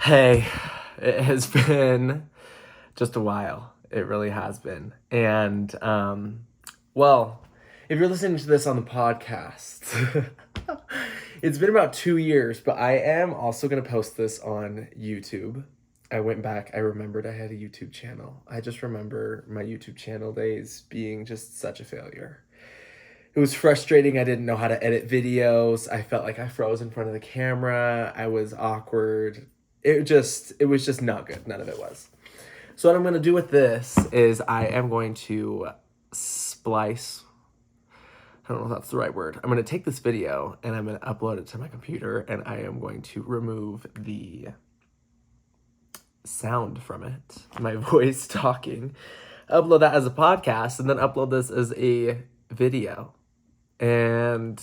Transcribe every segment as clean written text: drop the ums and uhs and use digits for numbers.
Hey, it has been just a while. It really has been. And, well, if you're listening to this on the podcast, it's been about 2 years, but I am also going to post this on YouTube. I went back, I remembered I had a YouTube channel. I just remember my YouTube channel days being just such a failure. It was frustrating. I didn't know how to edit videos. I felt like I froze in front of the camera. I was awkward. It was just not good. None of it was. So what I'm going to do with this is I am going to splice. I don't know if that's the right word. I'm going to take this video and I'm going to upload it to my computer, and I am going to remove the sound from it, my voice talking, upload that as a podcast, and then upload this as a video. And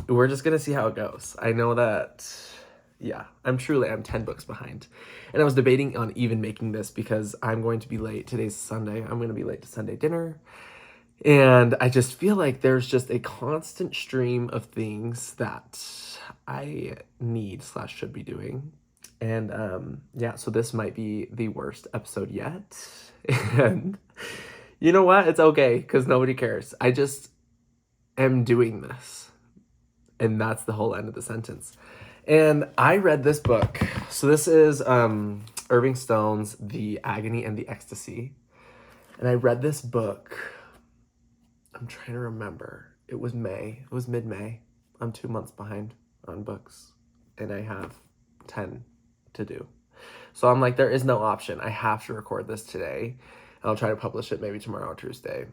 we're just going to see how it goes. I know that, yeah, I'm 10 books behind. And I was debating on even making this because I'm going to be late. Today's Sunday. I'm going to be late to Sunday dinner. And I just feel like there's just a constant stream of things that I need / should be doing. And yeah, so this might be the worst episode yet. And you know what? It's okay because nobody cares. I just am doing this. And that's the whole end of the sentence. And I read this book. So this is Irving Stone's The Agony and the Ecstasy. And I read this book. I'm trying to remember. It was May. It was mid-May. I'm 2 months behind on books. And I have 10 to do. So I'm like, there is no option. I have to record this today. I'll try to publish it maybe tomorrow or Tuesday.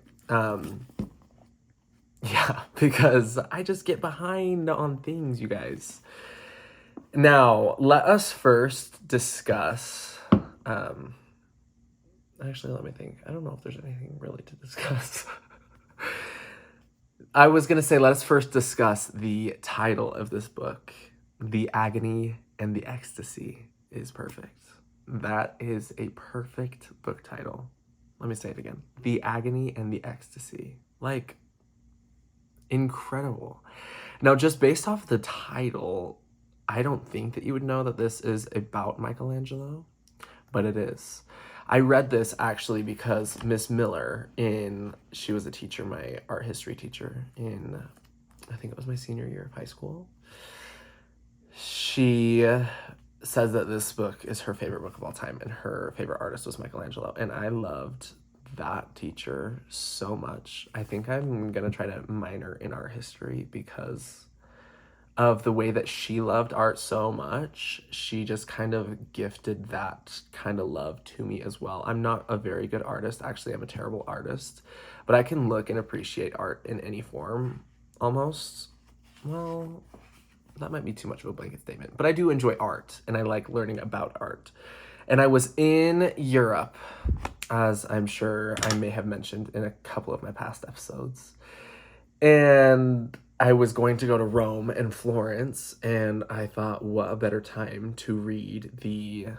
Yeah, because I just get behind on things, you guys. Now, let us first discuss, actually, let me think. I don't know if there's anything really to discuss. I was going to say, let us first discuss the title of this book. The Agony and the Ecstasy is perfect. That is a perfect book title. Let me say it again. The Agony and the Ecstasy. Like, incredible. Now, just based off the title, I don't think that you would know that this is about Michelangelo, but it is. I read this actually because Miss Miller, she was a teacher, my art history teacher I think it was my senior year of high school. She says that this book is her favorite book of all time, and her favorite artist was Michelangelo, and I loved that teacher so much. I think I'm gonna try to minor in art history because of the way that she loved art so much. She just kind of gifted that kind of love to me as well. I'm not a very good artist. Actually, I'm a terrible artist, but I can look and appreciate art in any form almost. Well, that might be too much of a blanket statement, but I do enjoy art and I like learning about art. And I was in Europe, as I'm sure I may have mentioned in a couple of my past episodes. And I was going to go to Rome and Florence, and I thought, what a better time to read the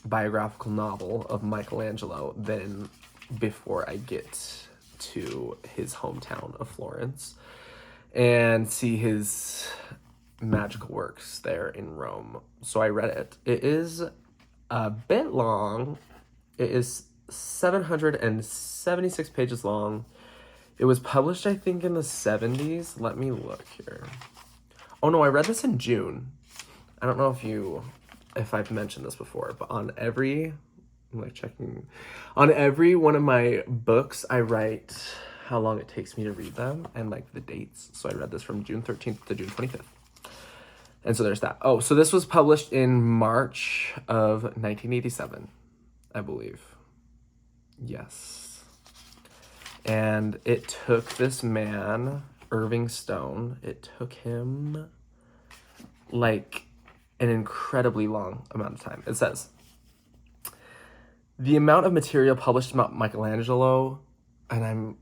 biographical novel of Michelangelo than before I get to his hometown of Florence and see his magical works there in Rome. So I read it. It is a bit long. It is 776 pages long. It was published, I think, in the 70s. Let me look here. Oh no, I read this in June. I don't know if I've mentioned this before, but on every one of my books, I write how long it takes me to read them and like the dates. So I read this from June 13th to June 25th. And so there's that. Oh, so this was published in March of 1987, I believe. Yes. And it took this man, Irving Stone, it took him like an incredibly long amount of time. It says, the amount of material published about Michelangelo, and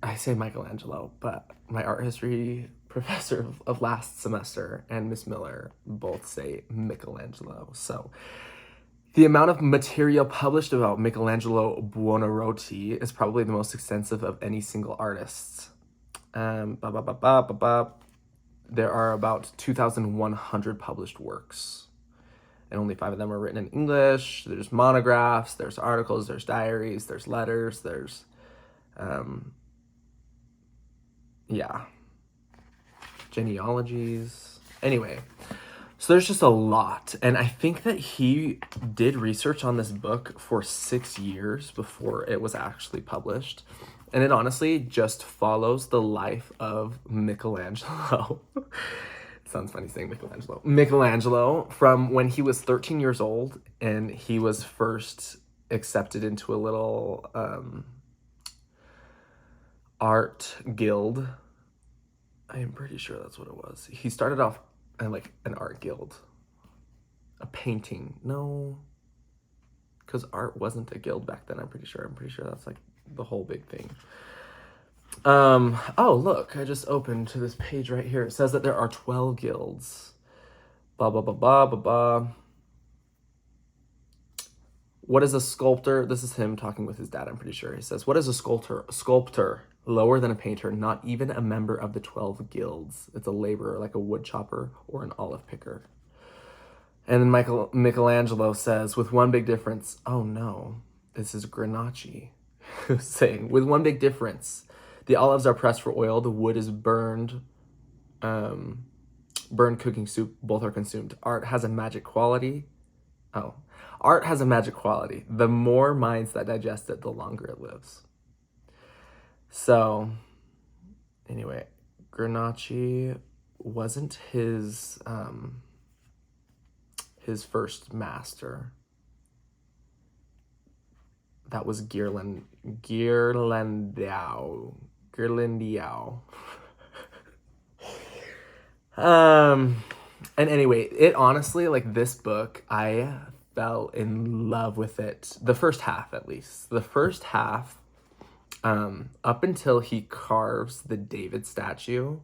I say Michelangelo, but my art history professor of last semester and Miss Miller both say Michelangelo. So the amount of material published about Michelangelo Buonarroti is probably the most extensive of any single artist. There are about 2,100 published works. and only 5 of them are written in English. There's monographs, there's articles, there's diaries, there's letters, there's, genealogies. Anyway, so there's just a lot. And I think that he did research on this book for 6 years before it was actually published. And it honestly just follows the life of Michelangelo. It sounds funny saying Michelangelo. Michelangelo, from when he was 13 years old and he was first accepted into a little art guild. I am pretty sure that's what it was. He started off in like an art guild. A painting. No. Because art wasn't a guild back then, I'm pretty sure. I'm pretty sure that's like the whole big thing. Oh, look, I just opened to this page right here. It says that there are 12 guilds. Blah, blah, blah, blah, blah, blah. What is a sculptor? This is him talking with his dad, I'm pretty sure. He says, what is a sculptor? A sculptor, lower than a painter, not even a member of the 12 guilds. It's a laborer, like a wood chopper or an olive picker. And then Michelangelo says, with one big difference, oh no, this is Granacci saying, with one big difference, the olives are pressed for oil, the wood is burned cooking soup, both are consumed. Art has a magic quality. Art has a magic quality. The more minds that digest it, the longer it lives. So, anyway, Granacci wasn't his first master. That was Ghirlandaio. And anyway, it honestly, like, this book, I fell in love with it. The first half, at least. The first half, up until he carves the David statue,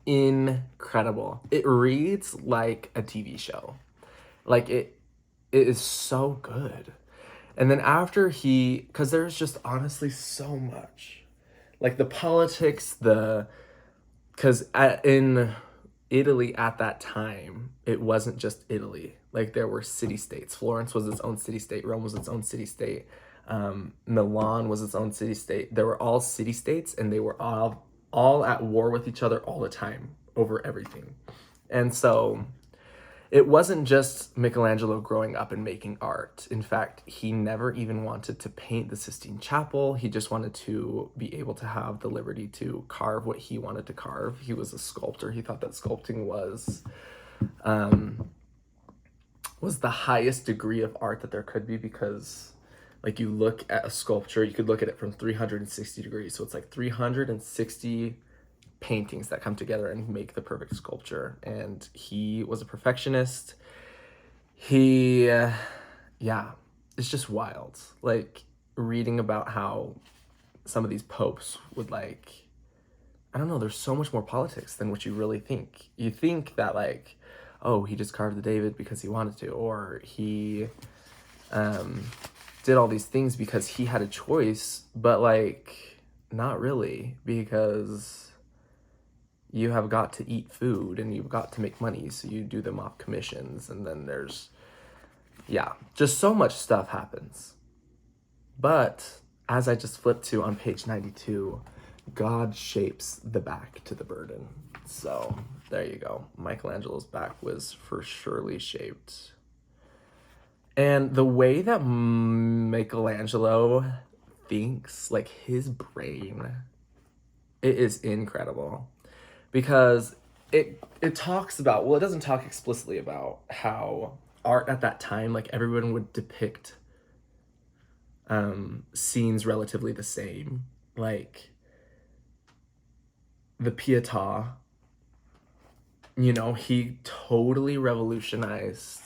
incredible. It reads like a TV show. Like, it is so good. And then after because there's just honestly so much. Like, the politics, because in Italy at that time, it wasn't just Italy. Like, there were city-states. Florence was its own city-state. Rome was its own city-state. Milan was its own city-state. They were all city-states, and they were all at war with each other all the time over everything. And so it wasn't just Michelangelo growing up and making art. In fact, he never even wanted to paint the Sistine Chapel. He just wanted to be able to have the liberty to carve what he wanted to carve. He was a sculptor. He thought that sculpting was the highest degree of art that there could be, because, like, you look at a sculpture, you could look at it from 360 degrees. So it's like 360 paintings that come together and make the perfect sculpture. And he was a perfectionist. It's just wild. Like, reading about how some of these popes would, like, I don't know, there's so much more politics than what you really think. You think that, like, oh, he just carved the David because he wanted to, or he did all these things because he had a choice, but, like, not really, because you have got to eat food and you've got to make money, so you do them off commissions, and then there's, just so much stuff happens. But as I just flipped to on page 92, God shapes the back to the burden. So there you go. Michelangelo's back was for surely shaped. And the way that Michelangelo thinks, like, his brain, it is incredible. Because it talks about, well, it doesn't talk explicitly about how art at that time, like, everyone would depict scenes relatively the same. Like, the Pietà, he totally revolutionized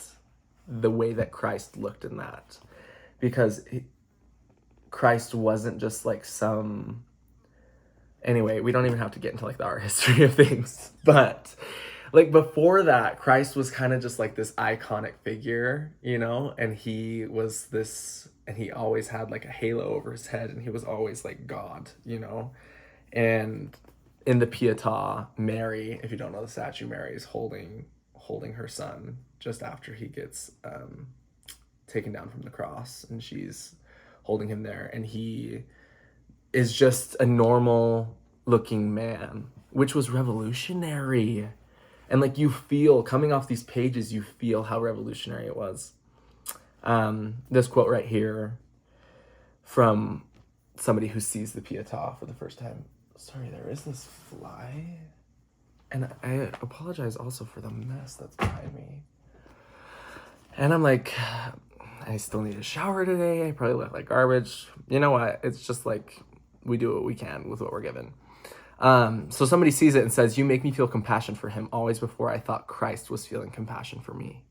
the way that Christ looked in that. Because Christ wasn't just like some... Anyway, we don't even have to get into, like, the art history of things. But, like, before that, Christ was kind of just like this iconic figure, and he was this... And he always had, like, a halo over his head, and he was always, like, God, And in the Pietà, Mary, if you don't know the statue, Mary is holding her son, just after he gets taken down from the cross, and she's holding him there, and he is just a normal looking man, which was revolutionary. And like, you feel coming off these pages, you feel how revolutionary it was. This quote right here from somebody who sees the Pietà for the first time. Sorry, there is this fly. And I apologize also for the mess that's behind me. And I'm like, I still need a shower today. I probably look like garbage. You know what? It's just like, we do what we can with what we're given. So somebody sees it and says, "You make me feel compassion for him always before I thought Christ was feeling compassion for me."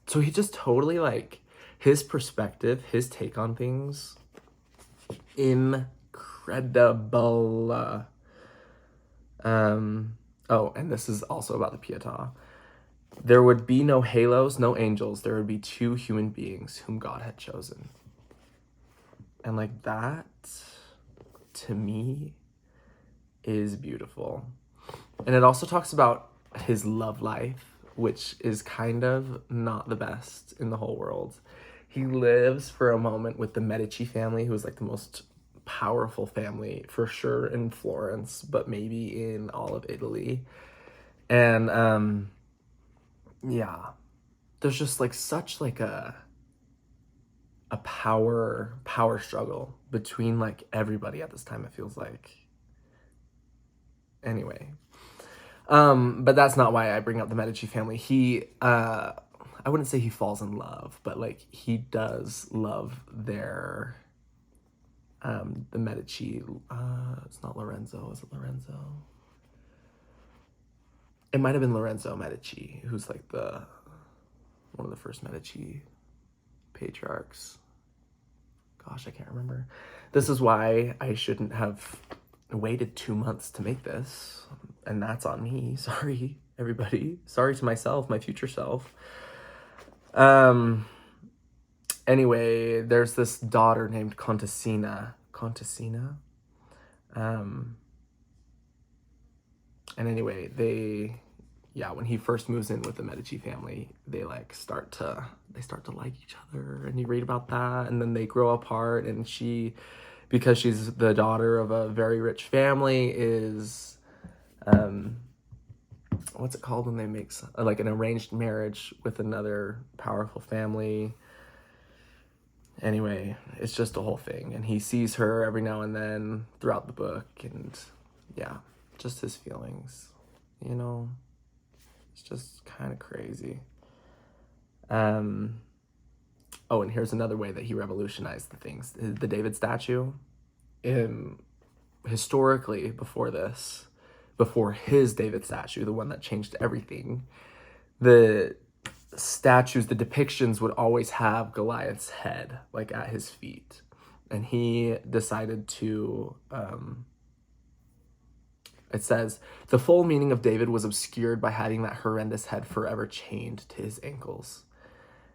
So he just totally, like, his perspective, his take on things, incredible. Oh, and this is also about the Pietà. There would be no halos, no angels. There would be two human beings whom God had chosen. And like, that, to me, is beautiful. And it also talks about his love life, which is kind of not the best in the whole world. He lives for a moment with the Medici family, who is like the most powerful family for sure in Florence, but maybe in all of Italy. And yeah, there's just like such like a power struggle between like everybody at this time, it feels like. Anyway, but that's not why I bring up the Medici family. He I wouldn't say he falls in love, but like, he does love their the Medici. It's not Lorenzo. Is it Lorenzo? It might have been Lorenzo Medici, who's like one of the first Medici patriarchs. Gosh, I can't remember. This is why I shouldn't have waited 2 months to make this, and that's on me. Sorry, everybody. Sorry to myself, my future self. Anyway, there's this daughter named Contessina. And anyway, when he first moves in with the Medici family, they start to like each other, and you read about that, and then they grow apart, and she, because she's the daughter of a very rich family, is what's it called when they make like an arranged marriage with another powerful family. Anyway, it's just a whole thing, and he sees her every now and then throughout the book, and yeah, just his feelings, you know. It's just kind of crazy. Oh, and here's another way that he revolutionized the things. The David statue. Historically, before his David statue, the one that changed everything, the statues, the depictions would always have Goliath's head, like, at his feet. And he decided to... it says, the full meaning of David was obscured by having that horrendous head forever chained to his ankles.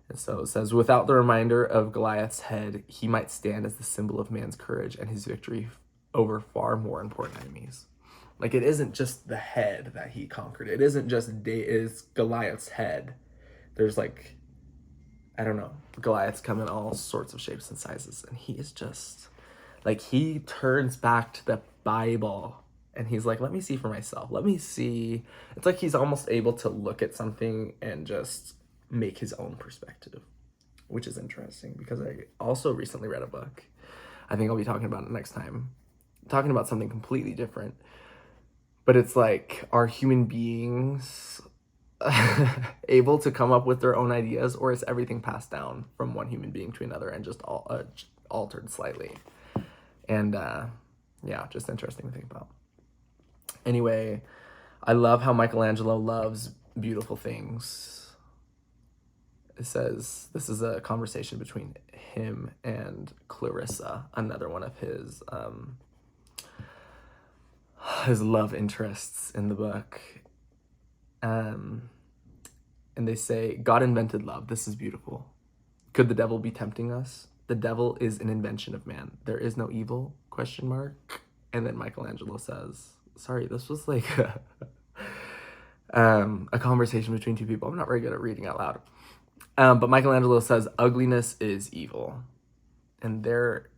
And so it says, without the reminder of Goliath's head, he might stand as the symbol of man's courage and his victory over far more important enemies. Like, it isn't just the head that he conquered. It isn't just it's Goliath's head. There's like, I don't know, Goliaths come in all sorts of shapes and sizes. And he is just, like, he turns back to the Bible. And he's like, let me see for myself. Let me see. It's like he's almost able to look at something and just make his own perspective, which is interesting, because I also recently read a book. I think I'll be talking about it next time. Talking about something completely different. But it's like, are human beings able to come up with their own ideas, or is everything passed down from one human being to another and just altered slightly? And yeah, just interesting to think about. Anyway, I love how Michelangelo loves beautiful things. It says, this is a conversation between him and Clarissa, another one of his love interests in the book. And they say, God invented love. This is beautiful. Could the devil be tempting us? The devil is an invention of man. There is no evil, ? And then Michelangelo says, sorry, this was like a conversation between two people. I'm not very good at reading out loud. But Michelangelo says, ugliness is evil. And there,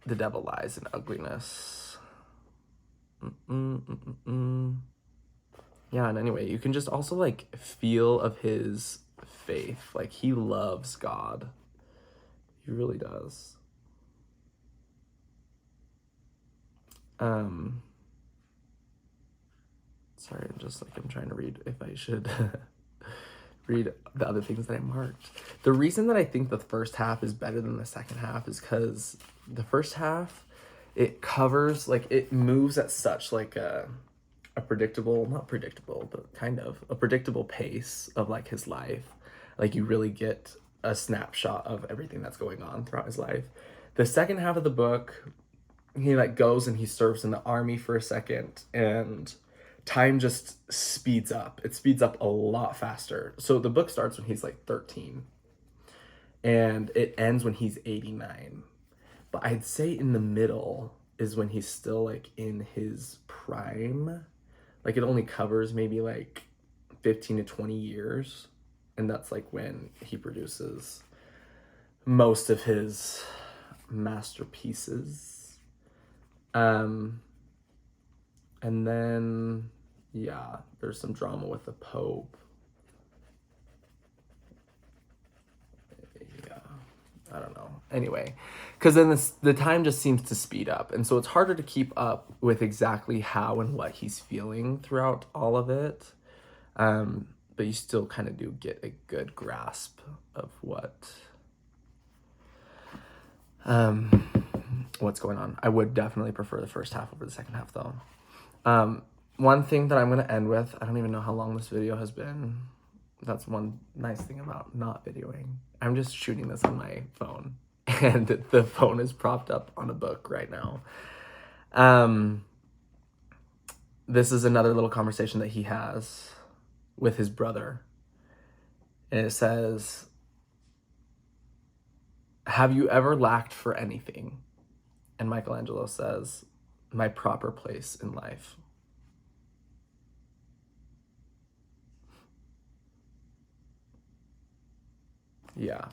the devil lies in ugliness. Yeah, and anyway, you can just also, like, feel of his faith. Like, he loves God. He really does. Sorry, I'm trying to read if I should read the other things that I marked. The reason that I think the first half is better than the second half is because the first half, it covers, like, it moves at such, like, a predictable, not predictable, but kind of a predictable pace of, like, his life. Like, you really get a snapshot of everything that's going on throughout his life. The second half of the book, he, like, goes and he serves in the army for a second, and time just speeds up. It speeds up a lot faster. So the book starts when he's like 13 and it ends when he's 89. But I'd say in the middle is when he's still, like, in his prime. Like, it only covers maybe like 15 to 20 years. And that's, like, when he produces most of his masterpieces. And then, yeah, there's some drama with the Pope. Yeah, I don't know. Anyway, because then the time just seems to speed up. And so it's harder to keep up with exactly how and what he's feeling throughout all of it. But you still kind of do get a good grasp of what's going on. I would definitely prefer the first half over the second half, though. One thing that I'm going to end with, I don't even know how long this video has been. That's one nice thing about not videoing. I'm just shooting this on my phone, and the phone is propped up on a book right now. This is another little conversation that he has with his brother. And it says, "Have you ever lacked for anything?" And Michelangelo says, "My proper place in life." Yeah.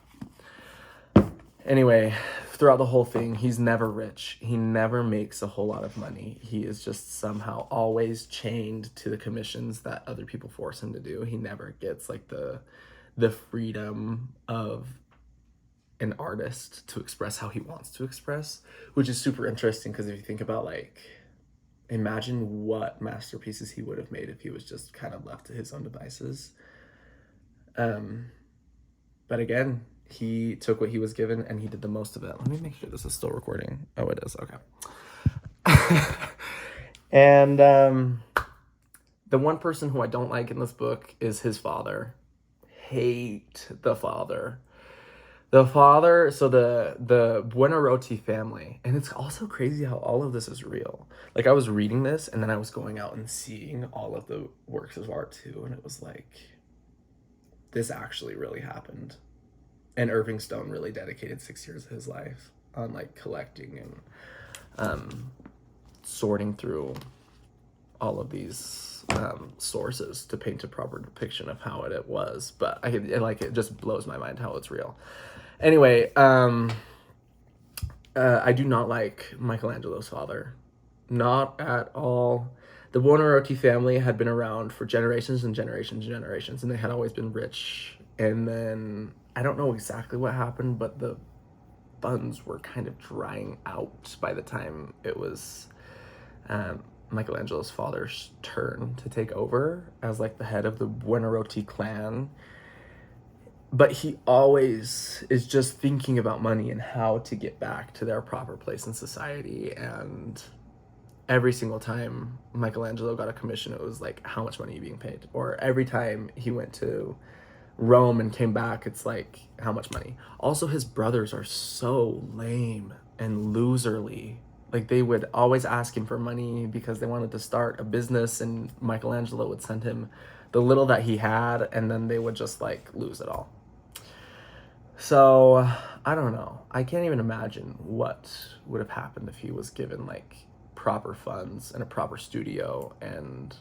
Anyway, throughout the whole thing, he's never rich. He never makes a whole lot of money. He is just somehow always chained to the commissions that other people force him to do. He never gets, like, the freedom of an artist to express how he wants to express, which is super interesting because if you think about, like, imagine what masterpieces he would have made if he was just kind of left to his own devices. But again, he took what he was given and he did the most of it. Let me make sure this is still recording. Oh, it is. Okay. And the one person who I don't like in this book is his father. Hate the father. The father, so the Buonarroti family, and it's also crazy how all of this is real. Like, I was reading this and then I was going out and seeing all of the works of art too, and it was like, this actually really happened. And Irving Stone really dedicated 6 years of his life on, like, collecting and sorting through all of these sources to paint a proper depiction of how it was. But it just blows my mind how it's real. Anyway, I do not like Michelangelo's father. Not at all. The Buonarroti family had been around for generations and generations and generations, and they had always been rich. And then, I don't know exactly what happened, but the funds were kind of drying out by the time it was Michelangelo's father's turn to take over as, like, the head of the Buonarroti clan. But he always is just thinking about money and how to get back to their proper place in society. And every single time Michelangelo got a commission, it was like, how much money are you being paid? Or every time he went to Rome and came back, it's like, how much money? Also, his brothers are so lame and loserly. Like, they would always ask him for money because they wanted to start a business, and Michelangelo would send him the little that he had, and then they would just, like, lose it all. So, I don't know. I can't even imagine what would have happened if he was given, like, proper funds and a proper studio and,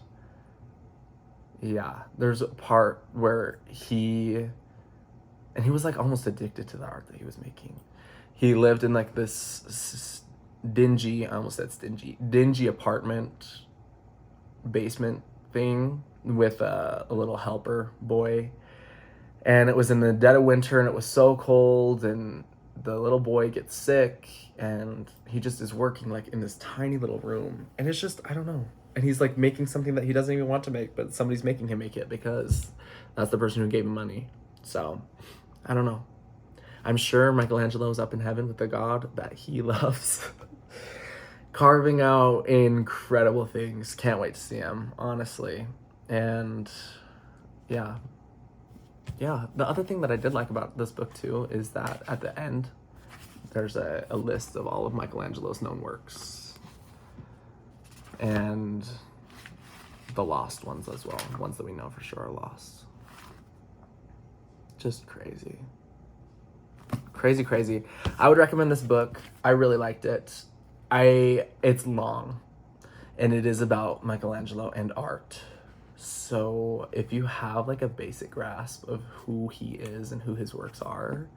Yeah, there's a part where he was like almost addicted to the art that he was making. He lived in like this dingy, I almost said stingy, dingy apartment basement thing with a little helper boy. And it was in the dead of winter and it was so cold, and the little boy gets sick, and he just is working like in this tiny little room. And it's just, I don't know. And he's like making something that he doesn't even want to make, but somebody's making him make it because that's the person who gave him money. So, I don't know. I'm sure Michelangelo's up in heaven with the God that he loves, carving out incredible things. Can't wait to see him, honestly. And yeah. Yeah, the other thing that I did like about this book too is that at the end, there's a list of all of Michelangelo's known works. And the lost ones as well. Ones that we know for sure are lost. Just crazy. Crazy, crazy. I would recommend this book. I really liked it. It's long. And it is about Michelangelo and art. So if you have like a basic grasp of who he is and who his works are,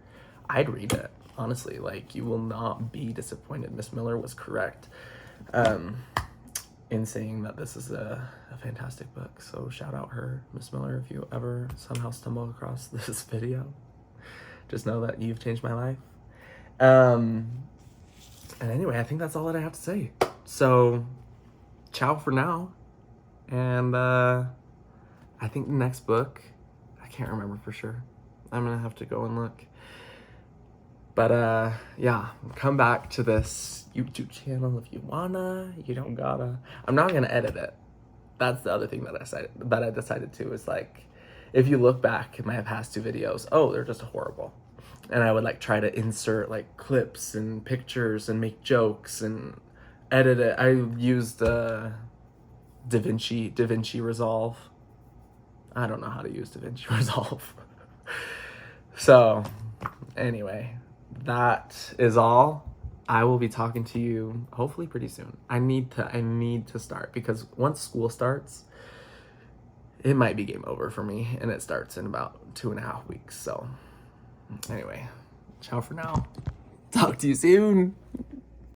I'd read it. Honestly, like, you will not be disappointed. Miss Miller was correct in saying that this is a fantastic book. So shout out her, Miss Miller, if you ever somehow stumble across this video. Just know that you've changed my life. And anyway, I think that's all that I have to say. So, ciao for now. And I think the next book, I can't remember for sure. I'm gonna have to go and look. But yeah, come back to this YouTube channel if you wanna. You don't gotta. I'm not gonna edit it. That's the other thing that I decided to, is like, if you look back at my past 2 videos, oh, they're just horrible. And I would like try to insert like clips and pictures and make jokes and edit it. I used DaVinci Resolve. I don't know how to use DaVinci Resolve. So, anyway, that is all. I will be talking to you hopefully pretty soon. I need to start, because once school starts, it might be game over for me, and it starts in about 2.5 weeks. So, anyway, ciao for now. Talk to you soon.